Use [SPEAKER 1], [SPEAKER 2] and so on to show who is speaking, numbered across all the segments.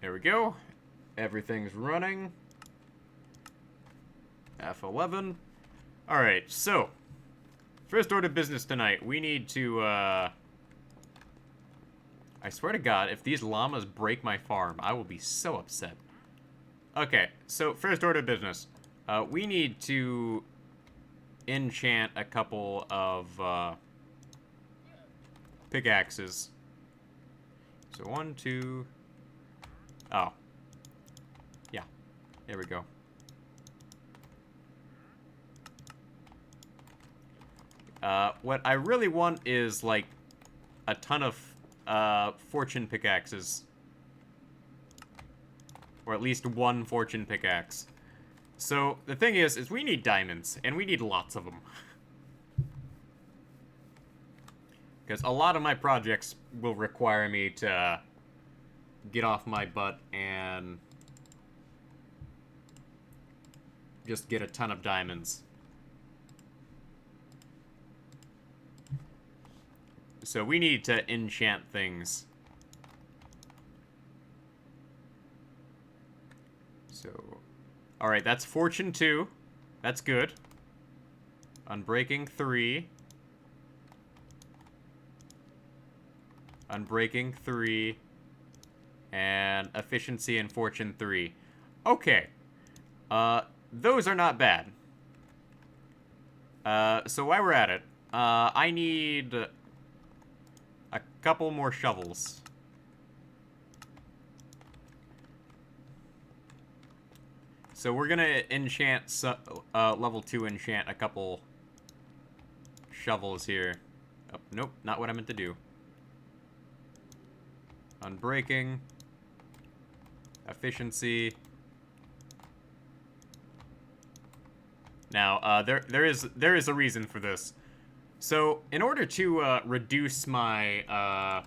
[SPEAKER 1] There we go. Everything's running. F11. Alright, so. First order of business tonight. We need to, I swear to God, if these llamas break my farm, I will be so upset. Okay, so first order of business. We need to enchant a couple of, pickaxes. So 1, 2... Oh. Yeah. There we go. What I really want is, like, a ton of, fortune pickaxes. Or at least one fortune pickaxe. So, the thing is we need diamonds, and we need lots of them. Because a lot of my projects will require me to get off my butt and just get a ton of diamonds. So we need to enchant things. So, alright, that's Fortune 2. That's good. Unbreaking 3. Unbreaking 3. And Efficiency and Fortune 3. Okay. Those are not bad. So while we're at it, I need a couple more shovels. So we're gonna enchant, level 2 enchant a couple shovels here. Oh, nope, not what I meant to do. Unbreaking. Efficiency. Now, there is a reason for this. So, in order to reduce my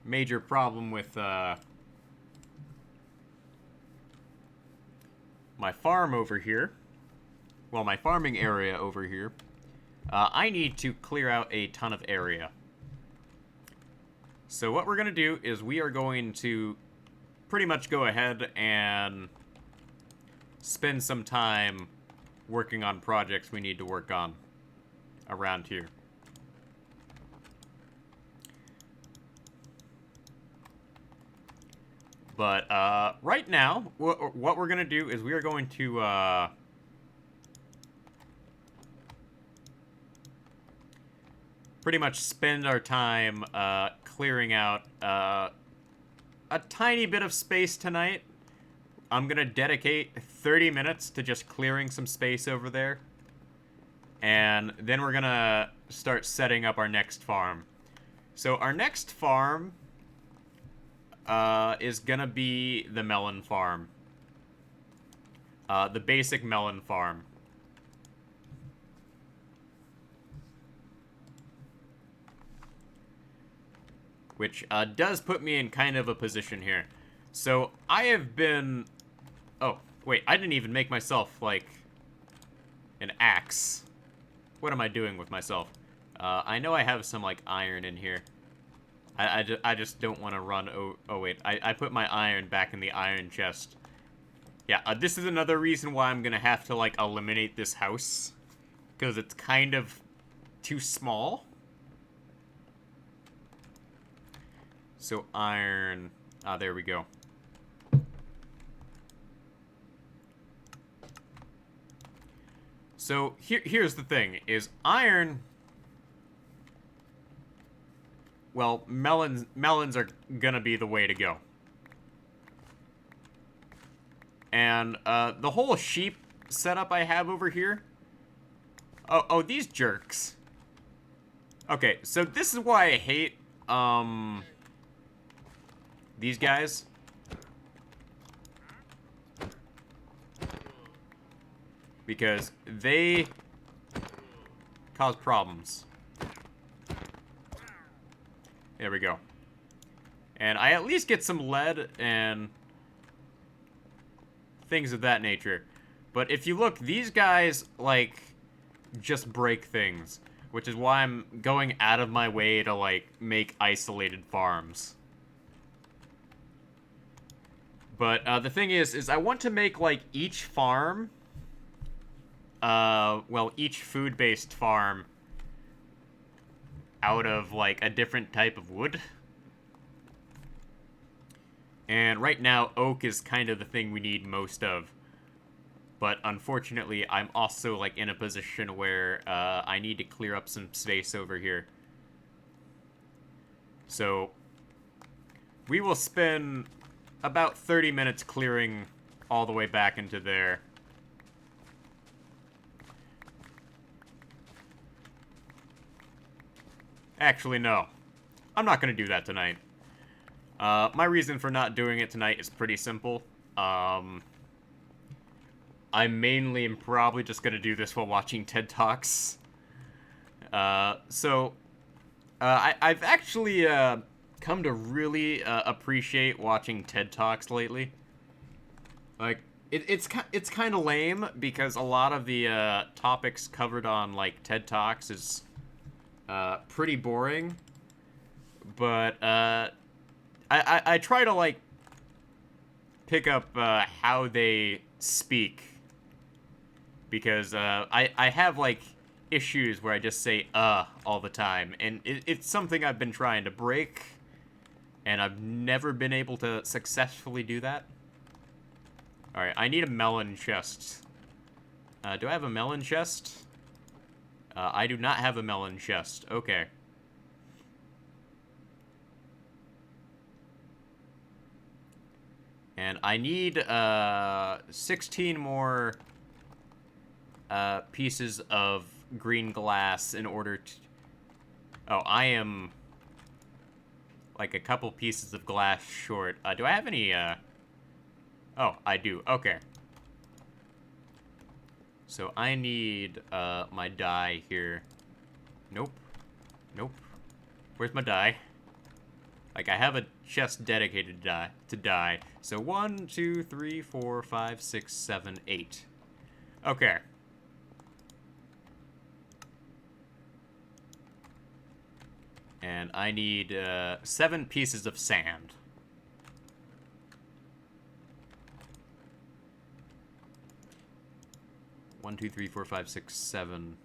[SPEAKER 1] major problem with my farm over here, well, my farming area over here, I need to clear out a ton of area. So what we're going to do is we are going to pretty much go ahead and spend some time working on projects we need to work on around here. But right now, what we're going to do is we are going to pretty much spend our time clearing out a tiny bit of space tonight. I'm going to dedicate 30 minutes to just clearing some space over there. And then we're going to start setting up our next farm. So our next farm is going to be the melon farm. The basic melon farm. Which does put me in kind of a position here. So I have been... Oh, wait, I didn't even make myself, like, an axe. What am I doing with myself? I know I have some, like, iron in here. I just don't want to run... Oh, wait, I put my iron back in the iron chest. Yeah, this is another reason why I'm gonna have to, like, eliminate this house. Because it's kind of too small. So iron... Ah, there we go. So here's the thing, is iron... Well, melons are gonna be the way to go. And the whole sheep setup I have over here... Oh, these jerks. Okay, so this is why I hate, these guys. Because they cause problems. There we go. And I at least get some lead and things of that nature. But if you look, these guys, like, just break things. Which is why I'm going out of my way to, like, make isolated farms. But the thing is I want to make like each farm, well, each food-based farm out of like a different type of wood. And right now, oak is kind of the thing we need most of. But unfortunately, I'm also like in a position where I need to clear up some space over here. So we will spend about 30 minutes clearing all the way back into there. Actually, no. I'm not going to do that tonight. My reason for not doing it tonight is pretty simple. I mainly am probably just going to do this while watching TED Talks. I've actually come to really appreciate watching TED Talks lately. Like, it's kind of lame because a lot of the topics covered on like TED Talks is pretty boring. But I try to like pick up how they speak because I have like issues where I just say all the time, and it's something I've been trying to break, and I've never been able to successfully do that. Alright, I need a melon chest. Do I have a melon chest? I do not have a melon chest. Okay. And I need 16 more pieces of green glass in order to... Oh, I am like a couple pieces of glass short. Do I have any... Oh, I do. Okay. So I need my dye here. Nope. Nope. Where's my dye? Like, I have a chest dedicated to dye. So 1, 2, 3, 4, 5, 6, 7, 8. Okay. And I need 7 pieces of sand. One, two, three, four, five, six, 7.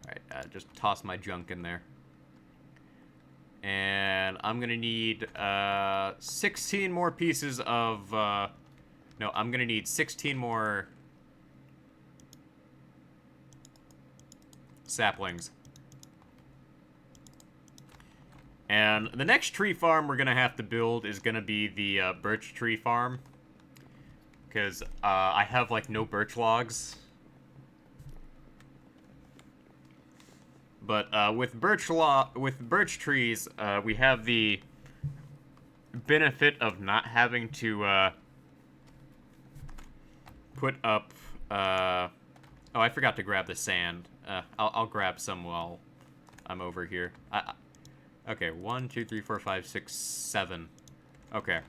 [SPEAKER 1] Alright, just toss my junk in there. And I'm gonna need 16 more pieces of... no, I'm gonna need 16 more saplings. And the next tree farm we're gonna have to build is gonna be the birch tree farm. Because I have, like, no birch logs. But with birch trees, we have the benefit of not having to put up... oh, I forgot to grab the sand. I'll grab some while I'm over here. Okay, 1, 2, 3, 4, 5, 6, 7. Okay.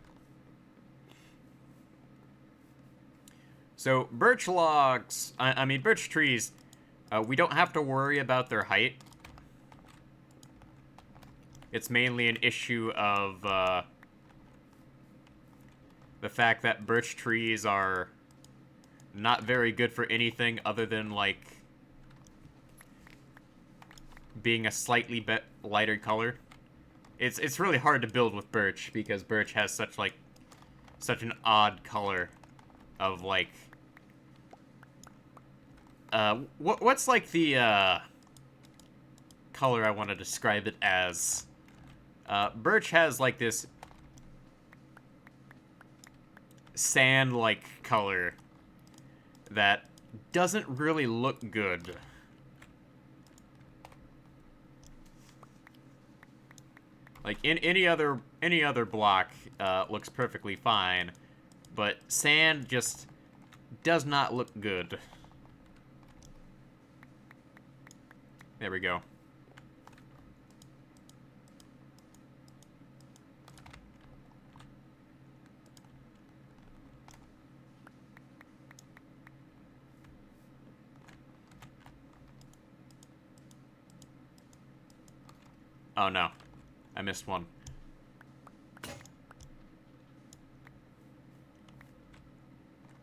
[SPEAKER 1] So, birch logs... I mean, birch trees... we don't have to worry about their height. It's mainly an issue of the fact that birch trees are not very good for anything other than, like, being a slightly lighter color. It's really hard to build with birch because birch has such an odd color of, like... what's like the color I want to describe it as? Birch has like this sand-like color that doesn't really look good. Like in any other block looks perfectly fine, but sand just does not look good. There we go. Oh no. I missed one.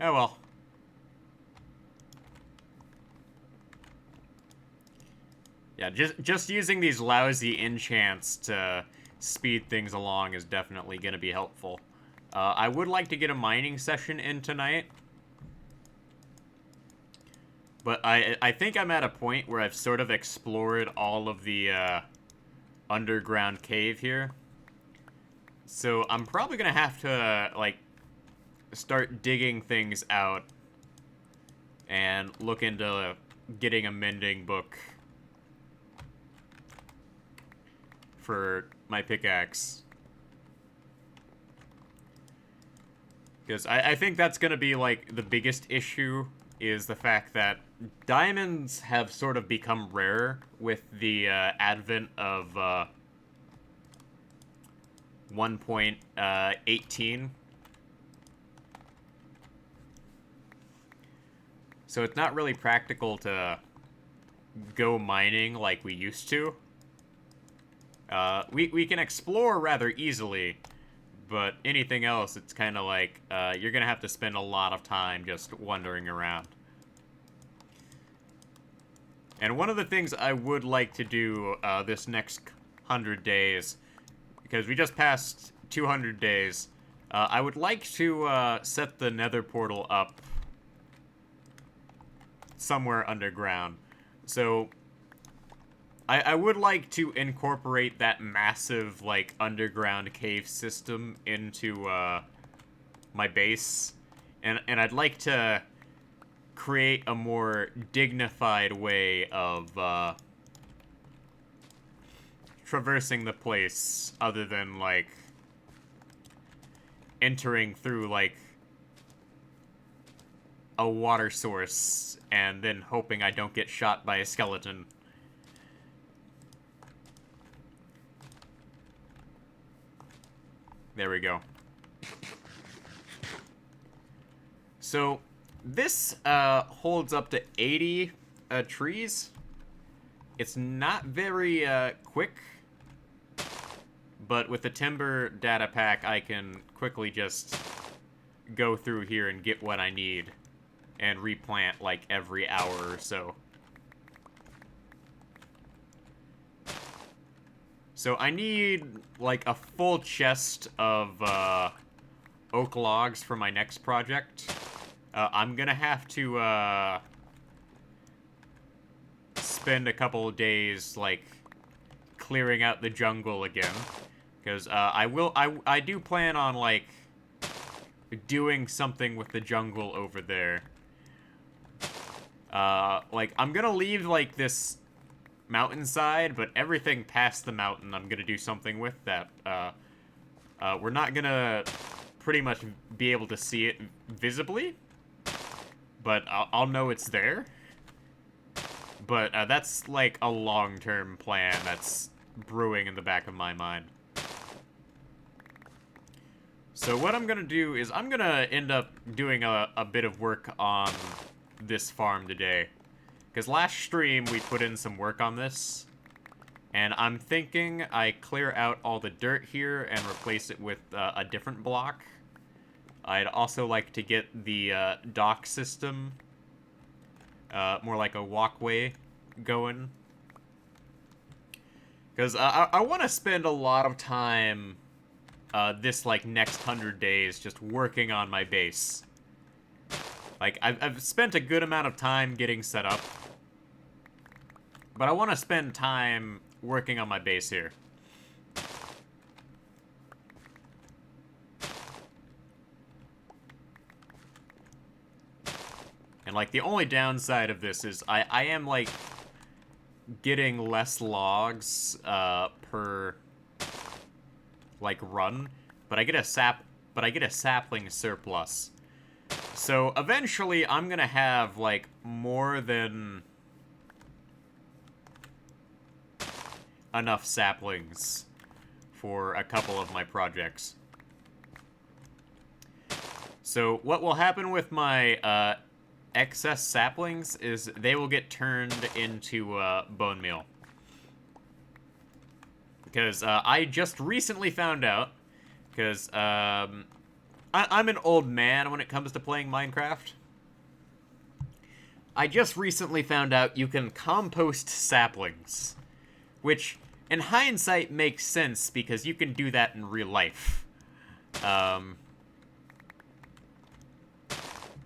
[SPEAKER 1] Oh well. Yeah, just using these lousy enchants to speed things along is definitely going to be helpful. I would like to get a mining session in tonight. But I think I'm at a point where I've sort of explored all of the underground cave here. So I'm probably going to have to, like, start digging things out and look into getting a mending book for my pickaxe. Because I think that's going to be, like, the biggest issue is the fact that diamonds have sort of become rare with the advent of 1.18. So it's not really practical to go mining like we used to. We can explore rather easily, but anything else, it's kind of like you're going to have to spend a lot of time just wandering around. And one of the things I would like to do this next 100 days, because we just passed 200 days, I would like to set the nether portal up somewhere underground. So I would like to incorporate that massive, like, underground cave system into my base. And I'd like to create a more dignified way of traversing the place other than, like, entering through, like, a water source and then hoping I don't get shot by a skeleton. There we go. So this holds up to 80 trees. It's not very quick, but with the timber data pack, I can quickly just go through here and get what I need and replant like every hour or so. So I need like a full chest of oak logs for my next project. I'm gonna have to spend a couple of days like clearing out the jungle again, because I do plan on like doing something with the jungle over there. Like I'm gonna leave like this mountainside, but everything past the mountain I'm gonna do something with that. We're not gonna pretty much be able to see it visibly, but I'll know it's there. But that's like a long-term plan that's brewing in the back of my mind. So what I'm gonna do is I'm gonna end up doing a bit of work on this farm today. Because last stream, we put in some work on this. And I'm thinking I clear out all the dirt here and replace it with a different block. I'd also like to get the dock system, more like a walkway, going. Because I want to spend a lot of time this like next 100 days just working on my base. Like, I've spent a good amount of time getting set up. But I want to spend time working on my base here. And, like, the only downside of this is I am, like, getting less logs per, like, run. But I get a sapling surplus. So, eventually, I'm gonna have, like, more than enough saplings for a couple of my projects. So what will happen with my excess saplings is they will get turned into bone meal. Because I just recently found out, because I I'm an old man when it comes to playing Minecraft. I just recently found out you can compost saplings, which in hindsight makes sense because you can do that in real life.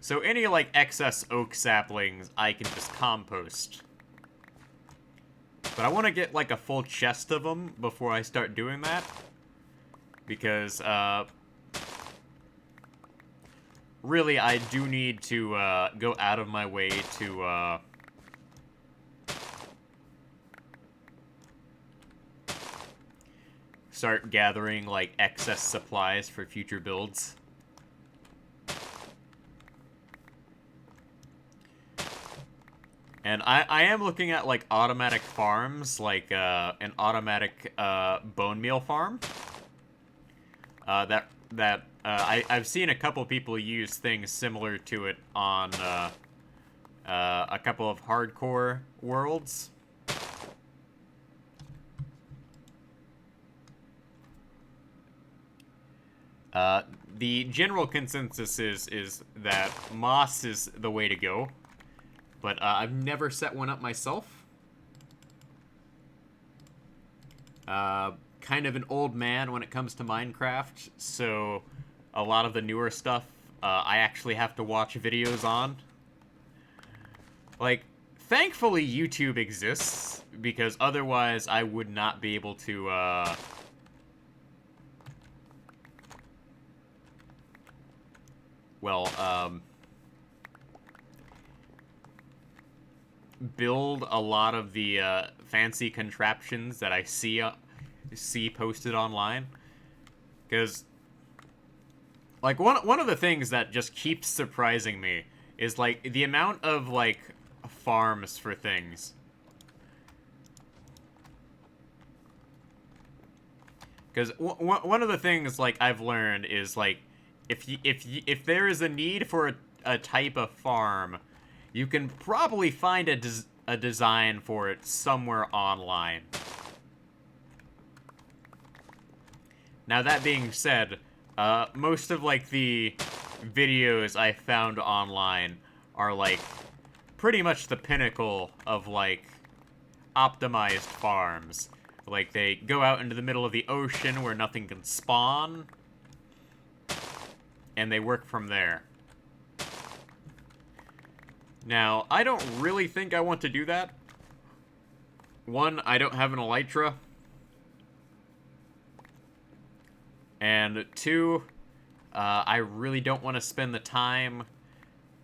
[SPEAKER 1] So any, like, excess oak saplings, I can just compost. But I want to get, like, a full chest of them before I start doing that. Because, really, I do need to, go out of my way to, start gathering, like, excess supplies for future builds. And I am looking at, like, automatic farms, like, an automatic, bone meal farm. I've seen a couple people use things similar to it on, a couple of hardcore worlds. The general consensus is that moss is the way to go. But I've never set one up myself. Kind of an old man when it comes to Minecraft, so a lot of the newer stuff I actually have to watch videos on. Like, thankfully YouTube exists, because otherwise I would not be able to, build a lot of the fancy contraptions that I see posted online. Because, like, one of the things that just keeps surprising me is, like, the amount of, like, farms for things. Because one of the things, like, I've learned is, like, if there is a need for a type of farm, you can probably find a design for it somewhere online. Now, that being said, most of, like, the videos I found online are, like, pretty much the pinnacle of, like, optimized farms. Like, they go out into the middle of the ocean where nothing can spawn, and they work from there. Now, I don't really think I want to do that. One, I don't have an elytra. And two, I really don't want to spend the time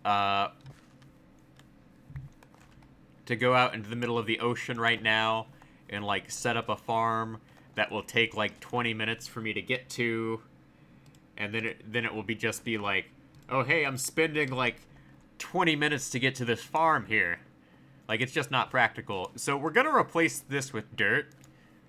[SPEAKER 1] to go out into the middle of the ocean right now and, like, set up a farm that will take, like, 20 minutes for me to get to. And then it will just be like, oh, hey, I'm spending, like, 20 minutes to get to this farm here. Like, it's just not practical. So we're gonna replace this with dirt.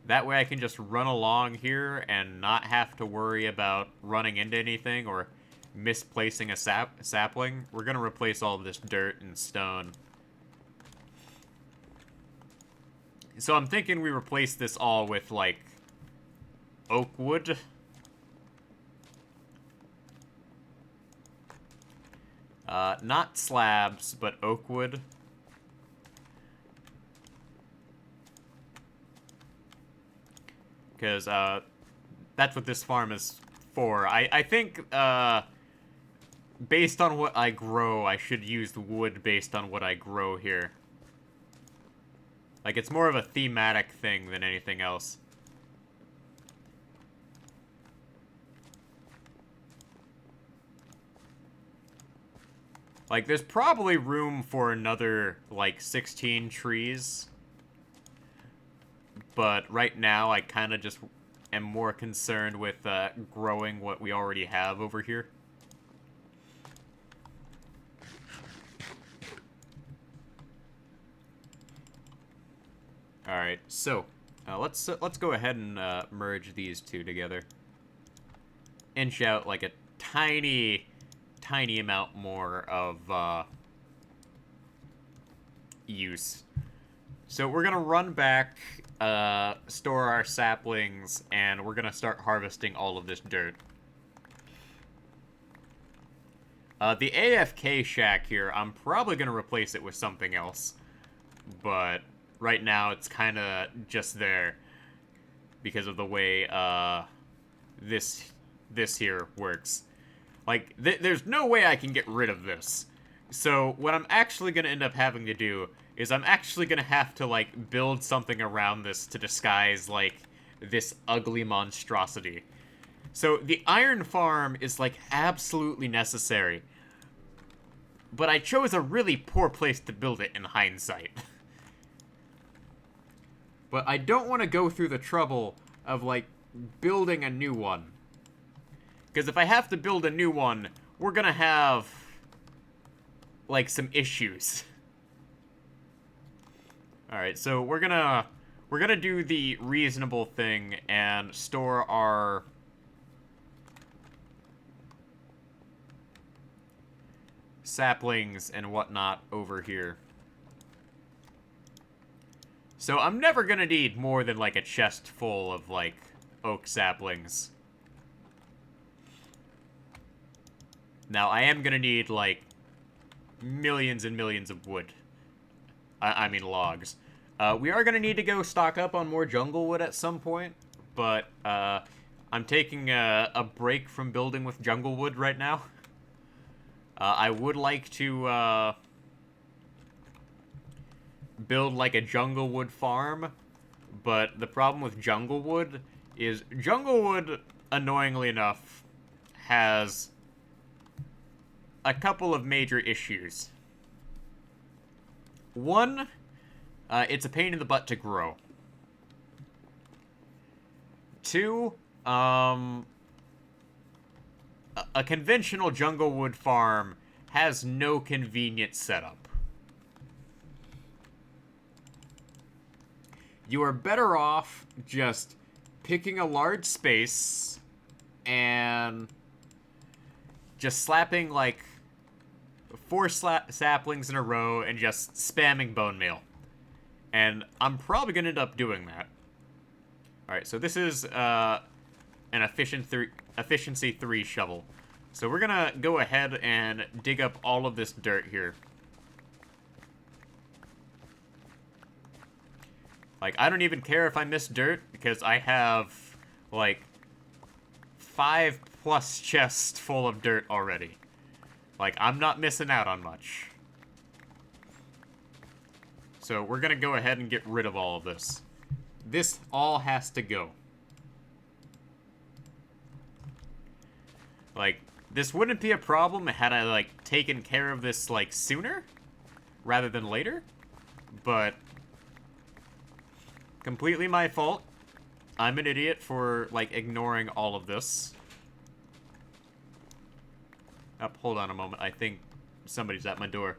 [SPEAKER 1] That way I can just run along here and not have to worry about running into anything or misplacing a sapling. We're gonna replace all of this dirt and stone. So I'm thinking we replace this all with, like, oak wood. Not slabs, but oak wood. Because, that's what this farm is for. I think, based on what I grow, I should use the wood based on what I grow here. Like, it's more of a thematic thing than anything else. Like, there's probably room for another, like, 16 trees. But right now, I kind of just am more concerned with growing what we already have over here. Alright, so, let's go ahead and merge these two together. Inch out, like, a tiny amount more of use. So we're gonna run back, store our saplings, and we're gonna start harvesting all of this dirt. The AFK shack here, I'm probably going to replace it with something else. But right now it's kind of just there because of the way this here works. Like, there's no way I can get rid of this. So what I'm actually going to end up having to do is I'm actually going to have to, like, build something around this to disguise, like, this ugly monstrosity. So the iron farm is, like, absolutely necessary. But I chose a really poor place to build it in hindsight. But I don't want to go through the trouble of, like, building a new one. Because if I have to build a new one, we're gonna have, like, some issues. Alright, so we're gonna do the reasonable thing and store our saplings and whatnot over here. So I'm never gonna need more than, like, a chest full of, like, oak saplings. Now, I am gonna need, like, millions and millions of wood. I mean logs. We are gonna need to go stock up on more jungle wood at some point, but, I'm taking a break from building with jungle wood right now. I would like to, build, like, a jungle wood farm, but the problem with jungle wood is jungle wood, annoyingly enough, has a couple of major issues. One, it's a pain in the butt to grow. Two, a conventional jungle wood farm has no convenient setup. You are better off just picking a large space and just slapping, like, 4 saplings in a row and just spamming bone meal. And I'm probably going to end up doing that. Alright, so this is an efficiency 3 shovel. So we're going to go ahead and dig up all of this dirt here. Like, I don't even care if I miss dirt, because I have, like, 5+ chests full of dirt already. Like, I'm not missing out on much. So we're gonna go ahead and get rid of all of this. This all has to go. Like, this wouldn't be a problem had I, like, taken care of this, like, sooner rather than later. But completely my fault. I'm an idiot for, like, ignoring all of this. Oh, hold on a moment. I think somebody's at my door.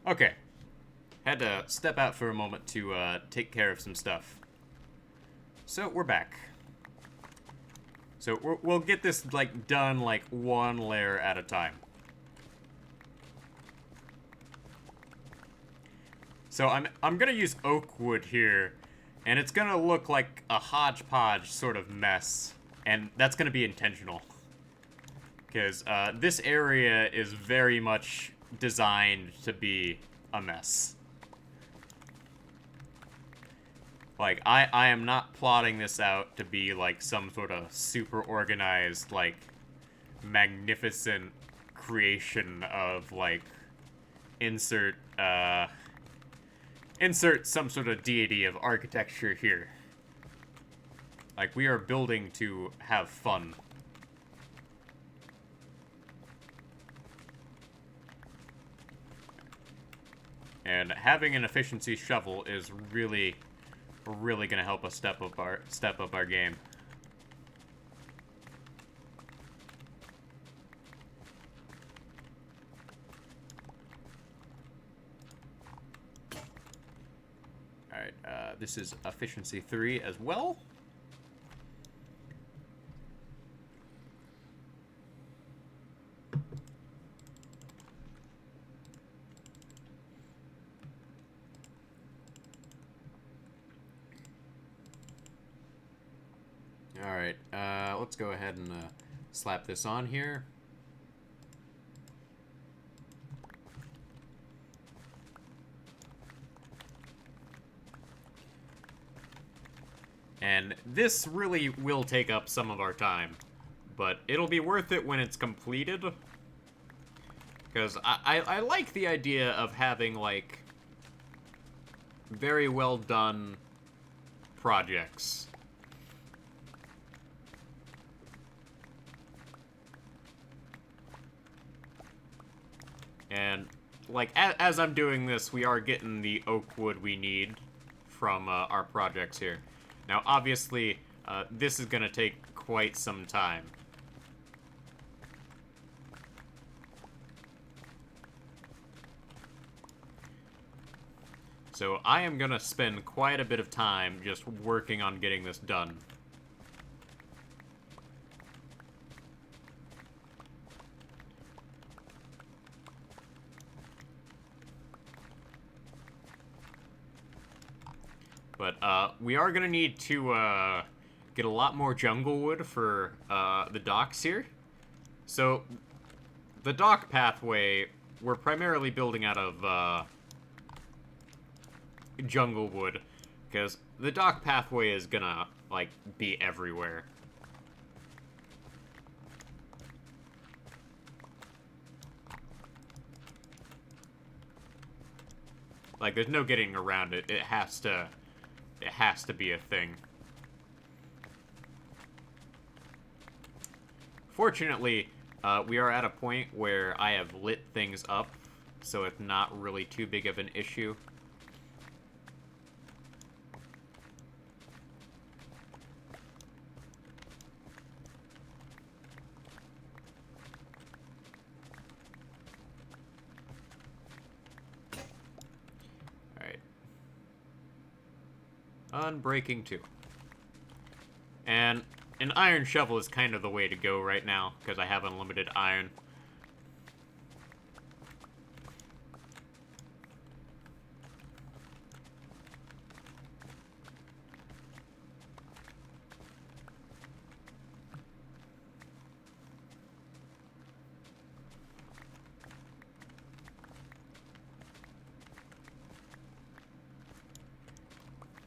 [SPEAKER 1] Okay. Had to step out for a moment to take care of some stuff. So, we're back. So, we'll get this, like, done, like, one layer at a time. So, I'm gonna use oak wood here, and it's gonna look like a hodgepodge sort of mess. And that's gonna be intentional. Because, this area is very much designed to be a mess. Like, I am not plotting this out to be, like, some sort of super organized, like, magnificent creation of, like, insert, insert some sort of deity of architecture here. Like, we are building to have fun. And having an efficiency shovel is really gonna help us step up our game. Alright, this is efficiency 3 as well. Alright, let's go ahead and slap this on here. And this really will take up some of our time, but it'll be worth it when it's completed. Because I like the idea of having, like, very well done projects. And, like, as I'm doing this, we are getting the oak wood we need from our projects here. Now, obviously, this is going to take quite some time. So I am going to spend quite a bit of time just working on getting this done. But we are going to need to get a lot more jungle wood for the docks here. So the dock pathway, we're primarily building out of jungle wood, because the dock pathway is gonna, like, be everywhere. Like, there's no getting around it. It has to be a thing. Fortunately, we are at a point where I have lit things up, so it's not really too big of an issue. Unbreaking 2. And an iron shovel is kind of the way to go right now, because I have unlimited iron.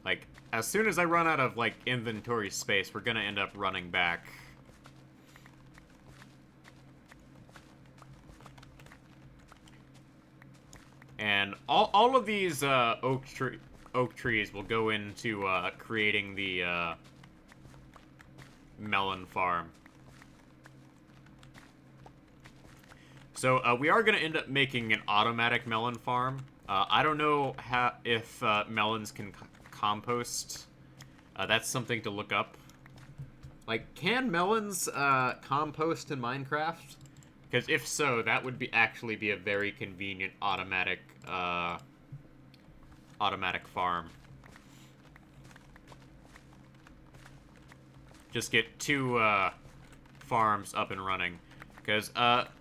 [SPEAKER 1] Like, as soon as I run out of, like, inventory space, we're gonna end up running back. And all of these oak trees will go into creating the melon farm. So we are gonna end up making an automatic melon farm. I don't know if melons can compost. That's something to look up. Like, can melons compost in Minecraft? Because if so, that would actually be a very convenient automatic farm. Just get 2 farms up and running. Because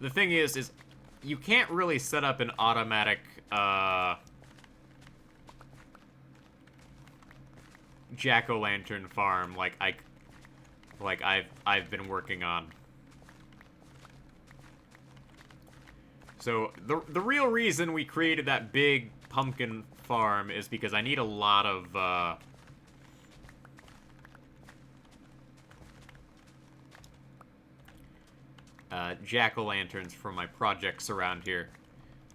[SPEAKER 1] the thing is you can't really set up an automatic jack-o'-lantern farm like I've been working on. So the real reason we created that big pumpkin farm is because I need a lot of jack-o'-lanterns for my projects around here.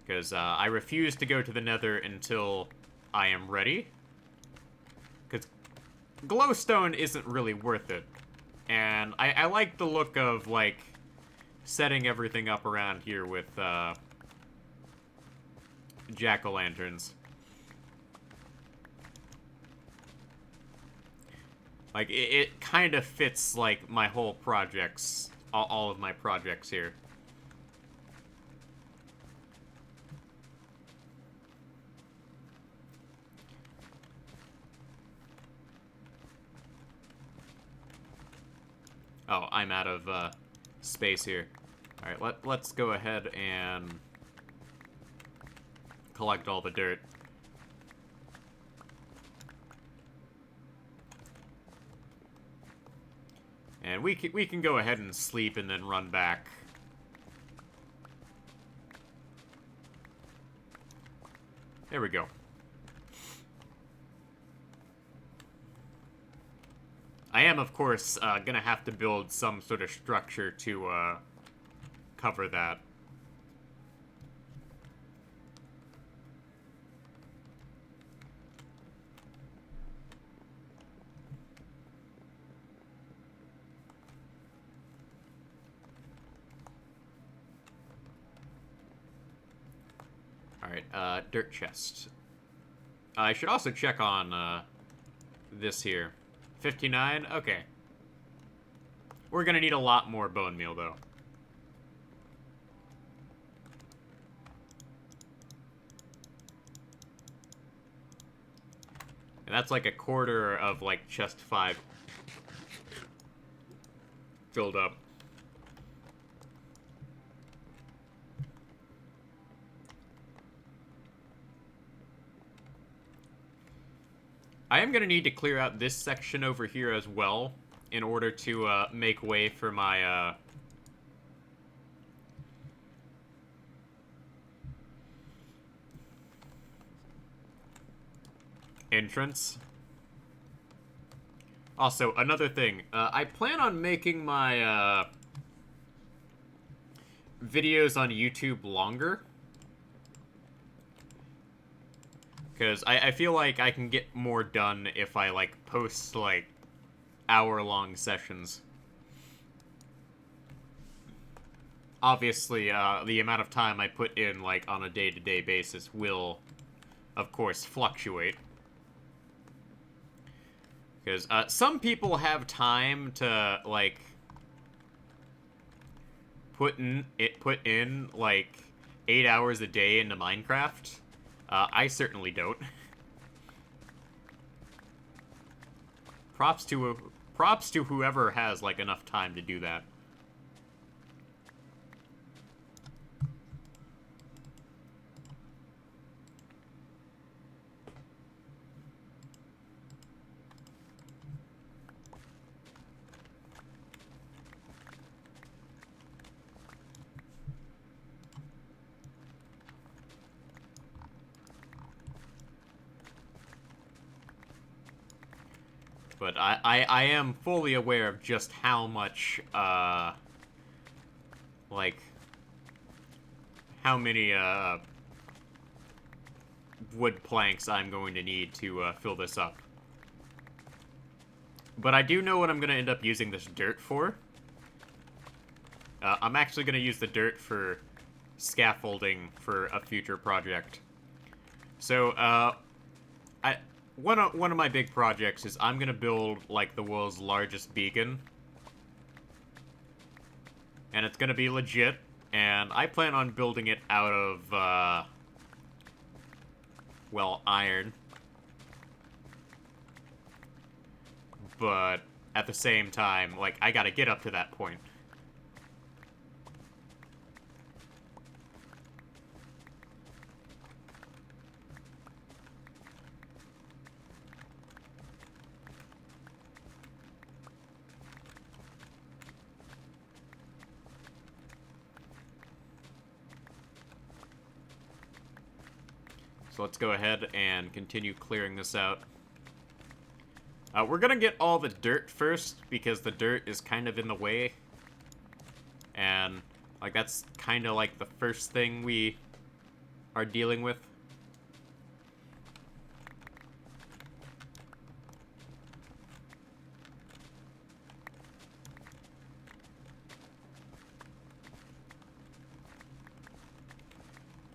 [SPEAKER 1] Because I refuse to go to the Nether until I am ready. Because glowstone isn't really worth it. And I like the look of, like, setting everything up around here with jack-o'-lanterns. Like, it kind of fits, like, my whole projects, all of my projects here. Oh, I'm out of space here. Alright, let's go ahead and collect all the dirt. And we can go ahead and sleep and then run back. There we go. I am, of course, gonna have to build some sort of structure to cover that. Alright, dirt chest. I should also check on this here. 59? Okay. We're gonna need a lot more bone meal, though. And that's like a quarter of, like, chest 5 filled up. I am going to need to clear out this section over here as well in order to make way for my entrance. Also, another thing, I plan on making my videos on YouTube longer. Because I feel like I can get more done if I, like, post, like, hour-long sessions. Obviously, the amount of time I put in, like, on a day-to-day basis will, of course, fluctuate. Because some people have time to, like, put in, like, 8 hours a day into Minecraft. I certainly don't. Props to whoever has, like, enough time to do that. But I am fully aware of just how much, like, how many, wood planks I'm going to need to, fill this up. But I do know what I'm going to end up using this dirt for. I'm actually going to use the dirt for scaffolding for a future project. So, one of my big projects is I'm gonna build, like, the world's largest beacon. And it's gonna be legit, and I plan on building it out of, well, iron. But at the same time, like, I gotta get up to that point. So let's go ahead and continue clearing this out. We're gonna get all the dirt first, because the dirt is kind of in the way. And, like, that's kind of like the first thing we are dealing with.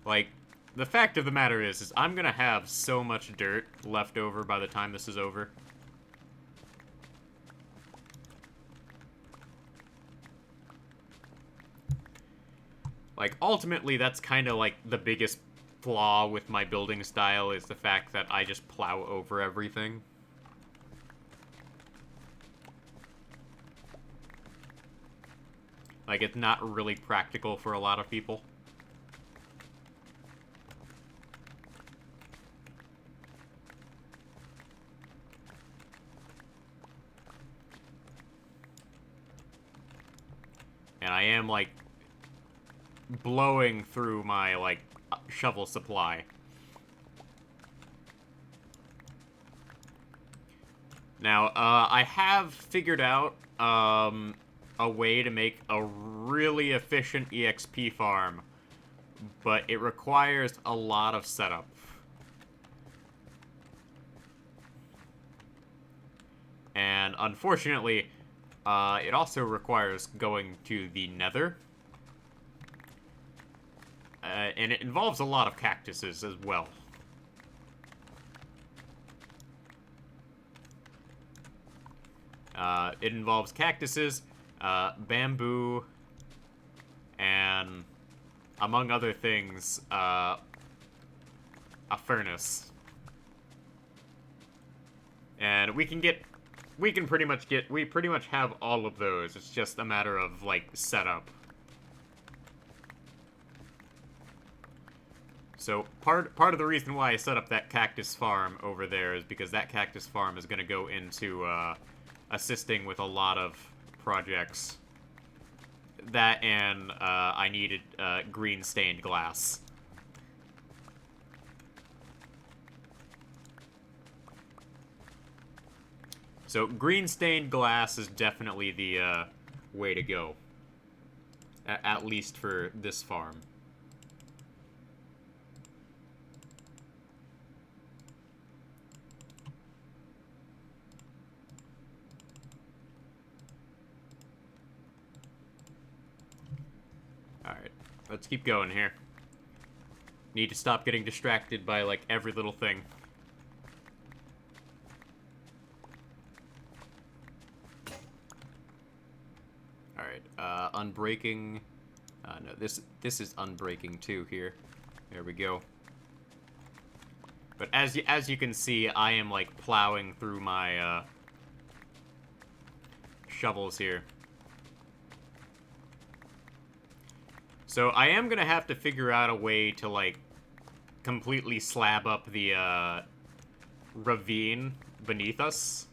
[SPEAKER 1] Like, the fact of the matter is I'm gonna have so much dirt left over by the time this is over. Like, ultimately, that's kind of like the biggest flaw with my building style is the fact that I just plow over everything. Like, it's not really practical for a lot of people. And I am, like, blowing through my, like, shovel supply. Now, I have figured out, a way to make a really efficient EXP farm, but it requires a lot of setup. And unfortunately, it also requires going to the Nether. And it involves a lot of cactuses as well. It involves cactuses, bamboo, and, among other things, a furnace. And we pretty much have all of those. It's just a matter of, like, setup. So, part of the reason why I set up that cactus farm over there is because that cactus farm is going to go into, assisting with a lot of projects. That and, I needed, green stained glass. So, green stained glass is definitely the, way to go. At least for this farm. Alright, let's keep going here. Need to stop getting distracted by, like, every little thing. Alright, unbreaking. No, this is unbreaking too here. There we go. But as you can see, I am, like, plowing through my, shovels here. So I am gonna have to figure out a way to, like, completely slab up the, ravine beneath us.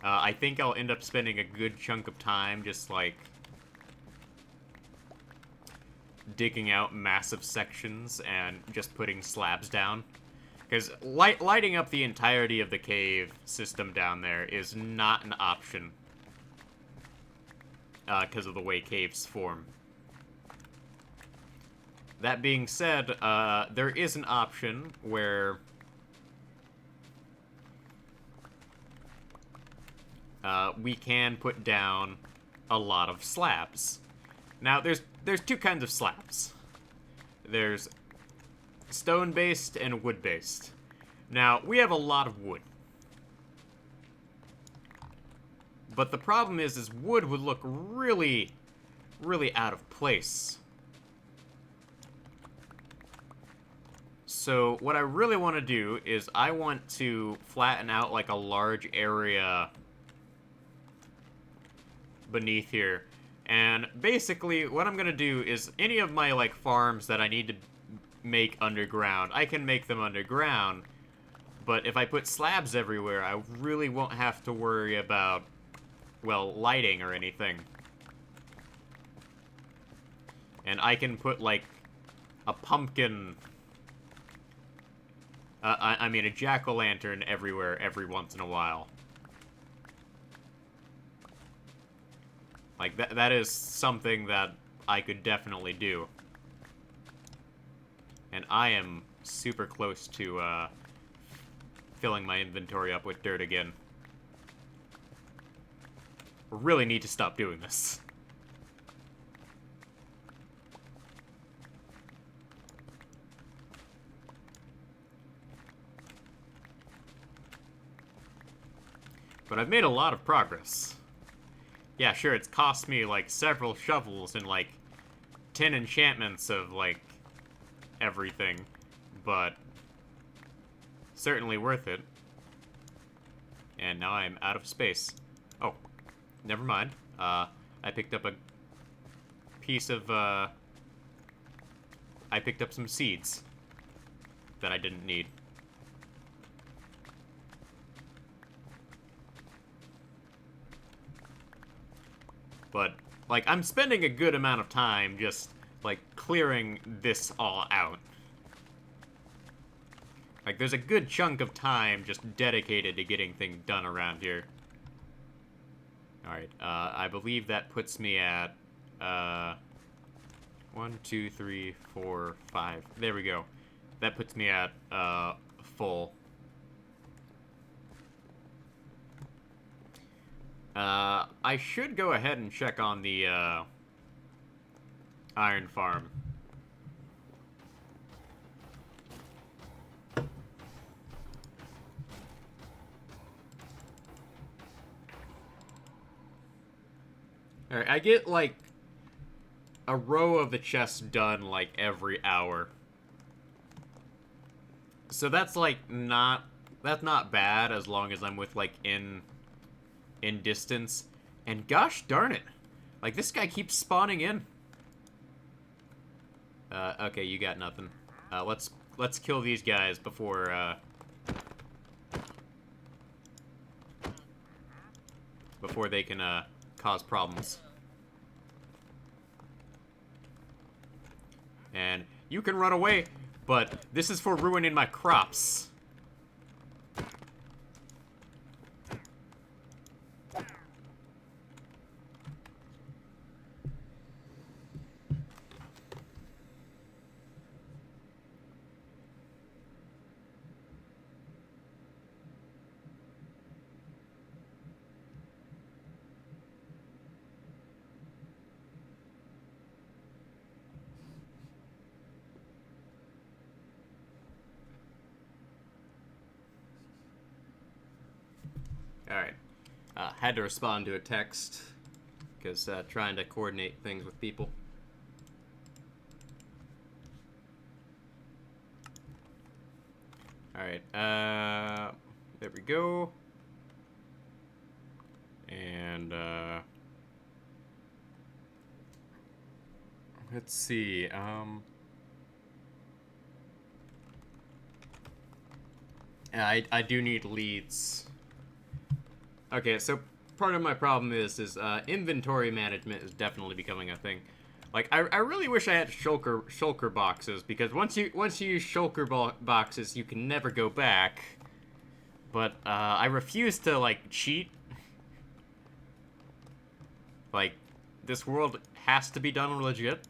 [SPEAKER 1] I think I'll end up spending a good chunk of time just, like, digging out massive sections and just putting slabs down. Because lighting up the entirety of the cave system down there is not an option. Because of the way caves form. That being said, there is an option where we can put down a lot of slabs. Now, there's two kinds of slabs. There's stone-based and wood-based. Now, we have a lot of wood. But the problem is wood would look really, really out of place. So what I really want to do is I want to flatten out, like, a large area beneath here. And basically what I'm going to do is any of my, like, farms that I need to make underground, I can make them underground. But if I put slabs everywhere, I really won't have to worry about, well, lighting or anything. And I can put, like, a pumpkin... I mean, a jack-o'-lantern everywhere every once in a while. Like, that is something that I could definitely do. And I am super close to filling my inventory up with dirt again. Really need to stop doing this. But I've made a lot of progress. Yeah, sure, it's cost me, like, several shovels and, like, 10 enchantments of, like, everything. But certainly worth it. And now I'm out of space. Oh, never mind. I picked up a piece of, I picked up some seeds that I didn't need. But, like, I'm spending a good amount of time just, like, clearing this all out. Like, there's a good chunk of time just dedicated to getting things done around here. Alright, I believe that puts me at, 1, 2, 3, 4, 5. There we go. That puts me at, full. I should go ahead and check on the, iron farm. Alright, I get, like, a row of the chests done, like, every hour. So that's, like, that's not bad as long as I'm with, like, in distance. And gosh darn it. Like, this guy keeps spawning in. Okay, you got nothing. Let's kill these guys before they can, cause problems. And you can run away, but this is for ruining my crops. Alright. Had to respond to a text, because trying to coordinate things with people. Alright, there we go. And, let's see, I do need leads. Okay, so part of my problem is inventory management is definitely becoming a thing. Like, I really wish I had shulker boxes, because once you use shulker boxes, you can never go back. But I refuse to, like, cheat. Like, this world has to be done legit.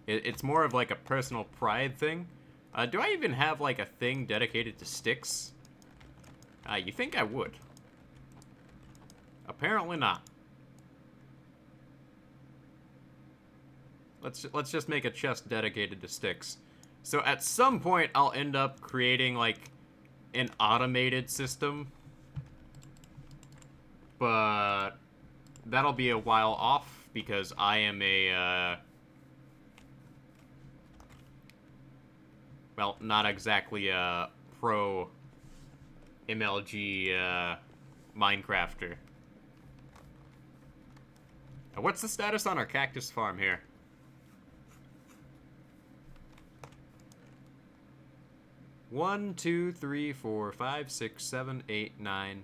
[SPEAKER 1] It's more of like a personal pride thing. Do I even have like a thing dedicated to sticks? You think I would. Apparently not. Let's just make a chest dedicated to sticks. So at some point I'll end up creating like an automated system. But that'll be a while off because I am a well, not exactly a pro MLG Minecrafter. What's the status on our cactus farm here? One, 2, 3, 4, 5, 6, 7, 8, 9,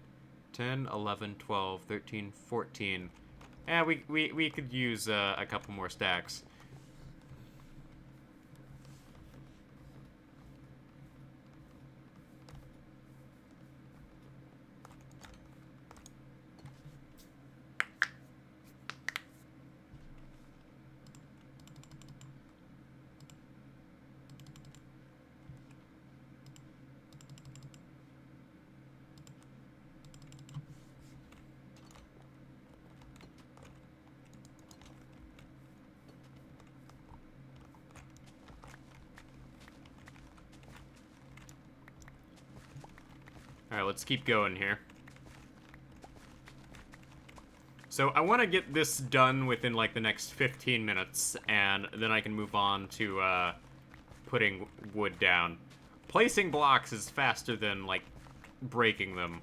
[SPEAKER 1] 10, 11, 12, 13, 14. Yeah, we could use a couple more stacks. Alright, let's keep going here. So I want to get this done within, like, the next 15 minutes, and then I can move on to, putting wood down. Placing blocks is faster than, like, breaking them.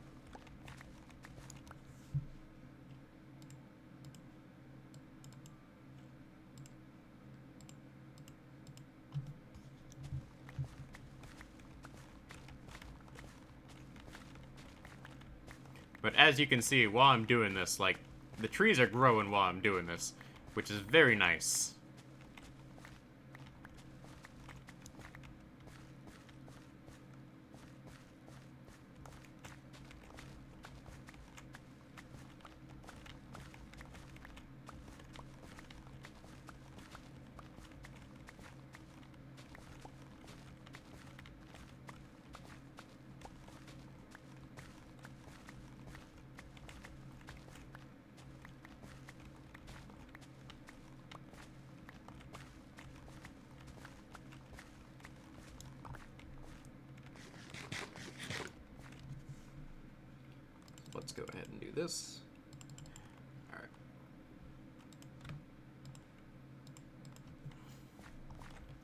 [SPEAKER 1] But as you can see, while I'm doing this, like, the trees are growing while I'm doing this, which is very nice. Let's go ahead and do this. Alright.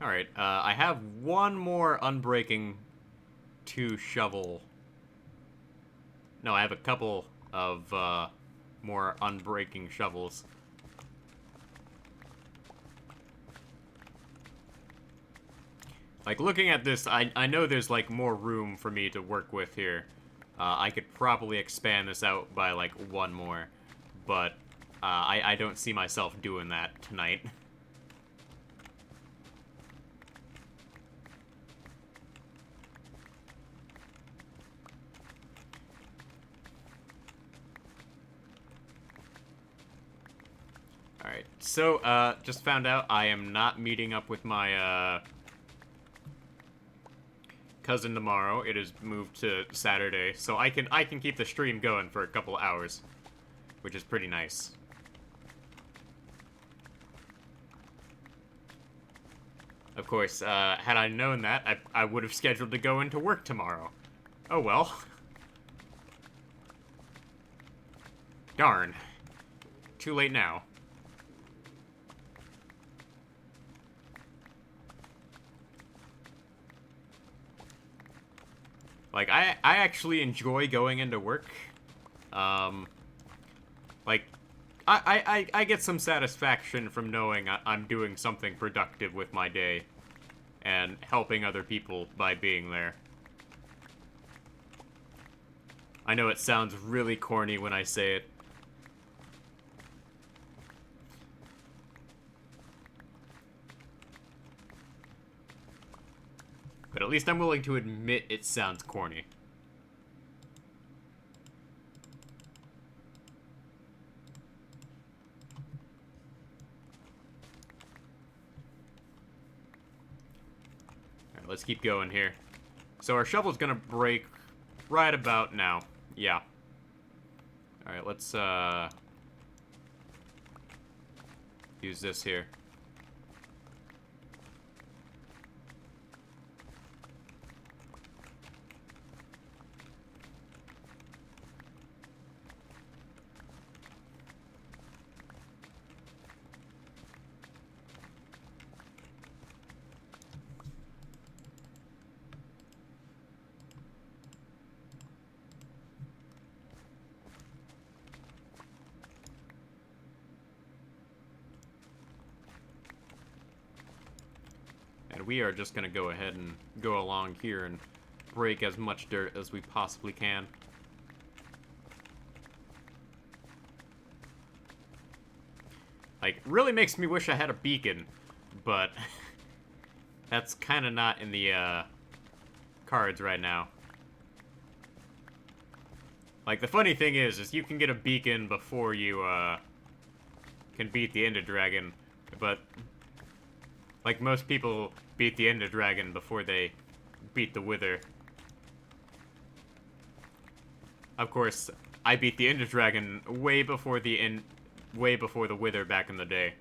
[SPEAKER 1] Alright, I have one more unbreaking 2 shovel. No, I have a couple of more unbreaking shovels. Like, looking at this, I know there's, like, more room for me to work with here. I could probably expand this out by, like, 1 more. But, I don't see myself doing that tonight. Alright, so, just found out I am not meeting up with my, cousin tomorrow. It is moved to Saturday, so I can keep the stream going for a couple hours, which is pretty nice. Of course, had I known that, I would have scheduled to go into work tomorrow. Oh well. Darn. Too late now. Like, I actually enjoy going into work. Like, I get some satisfaction from knowing I'm doing something productive with my day and helping other people by being there. I know it sounds really corny when I say it. But at least I'm willing to admit it sounds corny. Alright, let's keep going here. So our shovel's gonna break right about now. Yeah. Alright, let's, use this here. And we are just gonna go ahead and go along here and break as much dirt as we possibly can. Like, really makes me wish I had a beacon, but that's kind of not in the cards right now. Like, the funny thing is you can get a beacon before you can beat the Ender Dragon, but like, most people beat the Ender Dragon before they beat the Wither. Of course, I beat the Ender Dragon way before the Wither back in the day.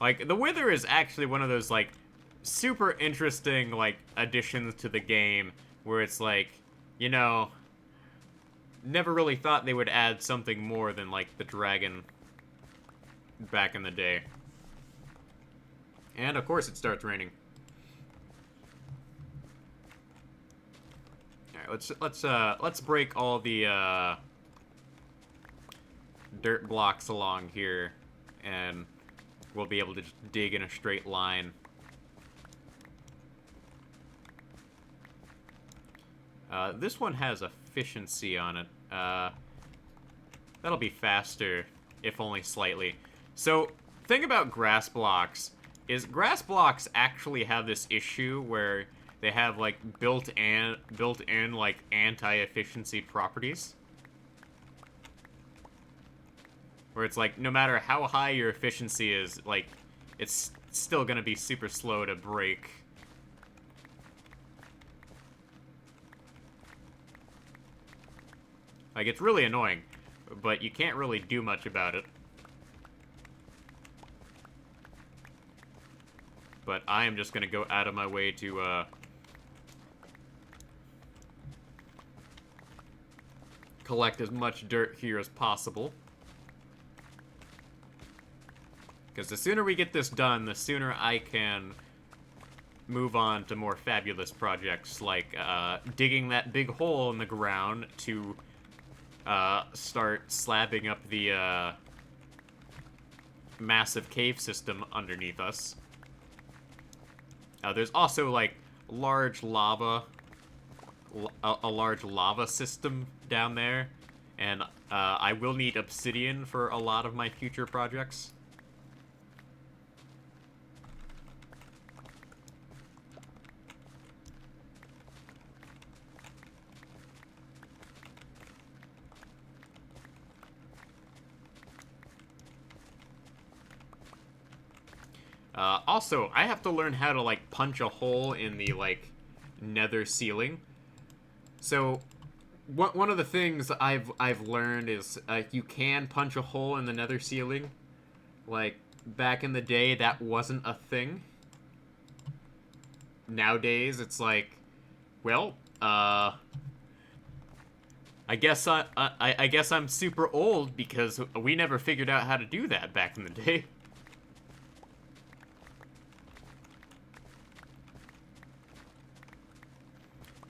[SPEAKER 1] Like, the Wither is actually one of those, like, super interesting, like, additions to the game where it's like, you know, never really thought they would add something more than, like, the dragon back in the day. And, of course, it starts raining. Alright, let's break all the, dirt blocks along here, and we'll be able to just dig in a straight line. This one has efficiency on it. That'll be faster, if only slightly. So, thing about grass blocks is grass blocks actually have this issue where they have, like, built-in, like, anti-efficiency properties. Where it's like, no matter how high your efficiency is, like, it's still gonna be super slow to break. Like, it's really annoying, but you can't really do much about it. But I am just gonna go out of my way to, collect as much dirt here as possible. Because the sooner we get this done, the sooner I can move on to more fabulous projects, like, digging that big hole in the ground to, start slabbing up the, massive cave system underneath us. There's also, like, a large lava system down there, and, I will need obsidian for a lot of my future projects. Also, I have to learn how to, like, punch a hole in the, like, nether ceiling. So, one of the things I've learned is, you can punch a hole in the nether ceiling. Like, back in the day, that wasn't a thing. Nowadays, it's like, well, I guess I guess I'm super old because we never figured out how to do that back in the day.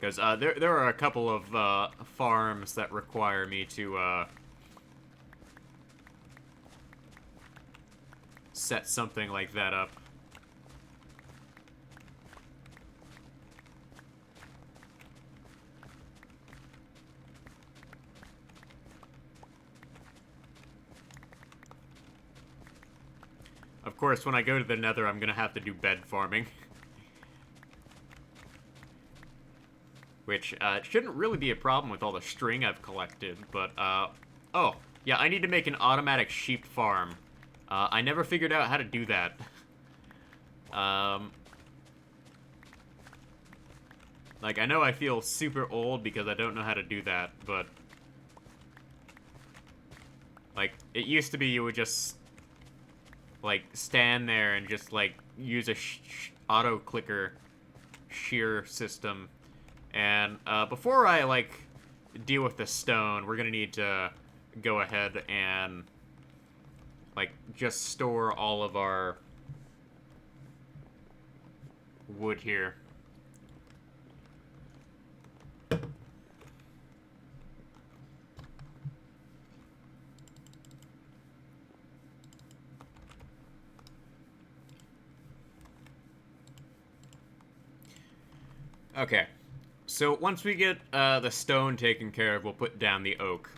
[SPEAKER 1] Because there are a couple of farms that require me to set something like that up. Of course, when I go to the nether, I'm going to have to do bed farming. Which shouldn't really be a problem with all the string I've collected, but, oh, yeah, I need to make an automatic sheep farm. I never figured out how to do that. Like, I know I feel super old because I don't know how to do that, but... Like, it used to be you would just, like, stand there and just, like, use a auto-clicker shear system. And, before I, like, deal with the stone, we're gonna need to go ahead and, like, just store all of our wood here. Okay. So once we get the stone taken care of, we'll put down the oak.